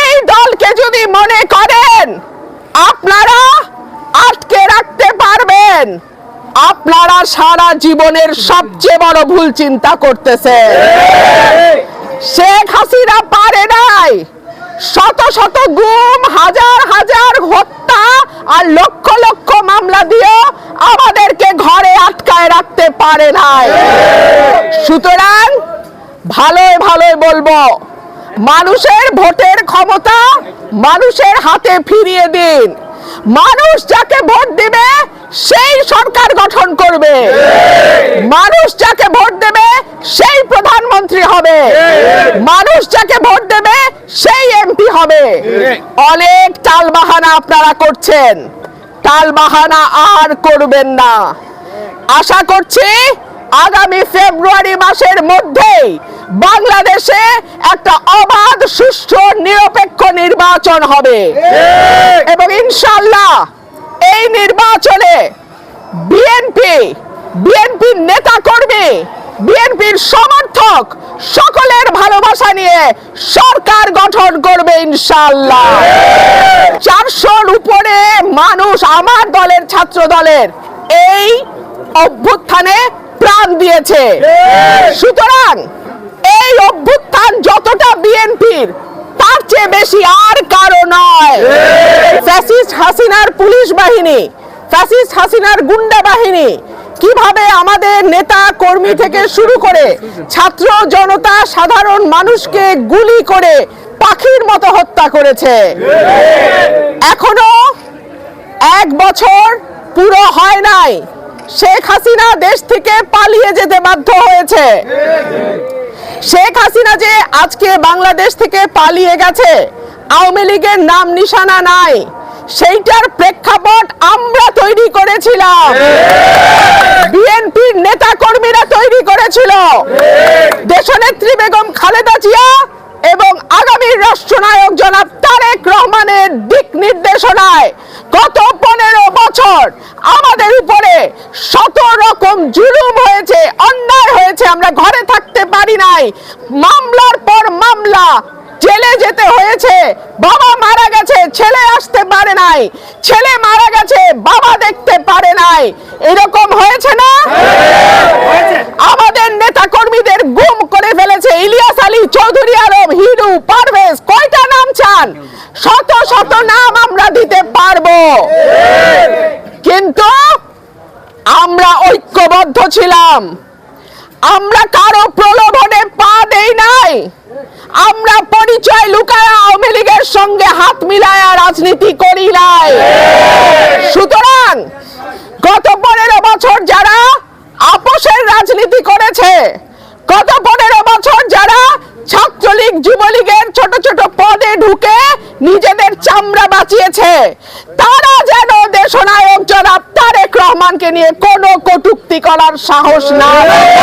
এই দলকে যদি মনে করেন আপনারা আটকে রাখতে পারবেন, আপনারা সারা জীবনের সবচেয়ে বড় ভুল চিন্তা করতেছেন। শেখ হাসিনা পারে নাই শত শত গুম, হাজার হাজার হত্যা আর লক্ষ লক্ষ মামলা দিয়েও আমাদেরকে ঘরে আটকায় রাখতে পারে নাই। সুতরাং ভালোই ভালোই বলবো, মানুষের ভোটের ক্ষমতা মানুষের হাতে ফিরিয়ে দিন। মানুষ যাকে ভোট দিবে সেই সরকার গঠন করবে, মানুষ যাকে ভোট দেবে সেই প্রধানমন্ত্রী হবে, মানুষ যাকে ভোট দেবে সেই এমপি হবে। অনেক টালবাহানা আপনারা করছেন, টালবাহানা আর করবেন না। আশা করছি আগামী ফেব্রুয়ারি মাসের মধ্যেই বাংলাদেশে একটা অবাধ, সুষ্ঠু, নিরপেক্ষ নির্বাচন হবে এবং ইনশাআল্লাহ এই নির্বাচনে বিএনপির নেতা কর্মী, বিএনপির সমর্থক সকলের ভালোবাসা নিয়ে সরকার গঠন করবে ইনশাআল্লাহ। 400-র উপরে মানুষ আমার দলের, ছাত্র দলের এই অভ্যুত্থানে প্রাণ দিয়েছে। সুতরাং এই অভ্যুত্থান যতটা বিএনপির, তার চেয়ে বেশি আর কারো নয়। ফ্যাসিস্ট হাসিনার পুলিশ বাহিনী, ফ্যাসিস্ট হাসিনার গুন্ডা বাহিনী কিভাবে আমাদের নেতা কর্মী থেকে শুরু করে ছাত্র জনতা, সাধারণ মানুষকে গুলি করে পাখির মতো হত্যা করেছে। এখনো 1 বছর পুরো হয় নাই শেখ হাসিনা দেশ থেকে পালিয়ে যেতে বাধ্য হয়েছে। শেখ হাসিনা যে আজকে বাংলাদেশ থেকে পালিয়ে গেছে, আওয়ামী লীগের নাম নিশানা নাই, সেইটার প্রেক্ষাপট আমরা তৈরি করেছিলাম, বিএনপির নেতা কর্মীরা তৈরি করেছিল। দেশনেত্রী বেগম খালেদা জিয়া এবং আগামী রাষ্ট্রনায়ক জনাব তারেক রহমানের দিক নির্দেশনায় গত 15 বছর আমাদের উপরে শত রকম জুলুম হয়েছে, অন্যায় হয়েছে, আমরা ঘরে থাকতে পারি নাই, মামলার পর মামলা, জেলে যেতে হয়েছে, বাবা মারা গেছে, ছেলে আসতে পারে নাই, ছেলে মারা গেছে, বাবা দেখতে পারে নাই, এরকম হয়েছে না? আমাদের নেতা কর্মীদের গুম করে ফেলেছে। ইলিয়াস আলী, চৌধুরী আলম, হিরু, পারভেজ, কয়টা নাম চান? শত শত নাম আমরা দিতে পারবো, কিন্তু আমরা ঐক্যবদ্ধ ছিলাম, আমরা কারো প্রলোভনে পা দেই নাই, আমরা পরিচয় লুকায়া আওয়ামী লীগের সঙ্গে হাত মিলায়া রাজনীতি করি নাই। সুতরাং গত 15 বছর যারা আপোষের রাজনীতি করেছে, গত 15 বছর যারা ছাত্রলীগ, যুবলীগের ছোট ছোট পদে ঢুকে নিজেদের চামড়া বাঁচিয়েছে, তারা যেন দেশনায়ক জনাব তারেক রহমানকে নিয়ে কোনো কটূক্তি করার সাহস না রাখে।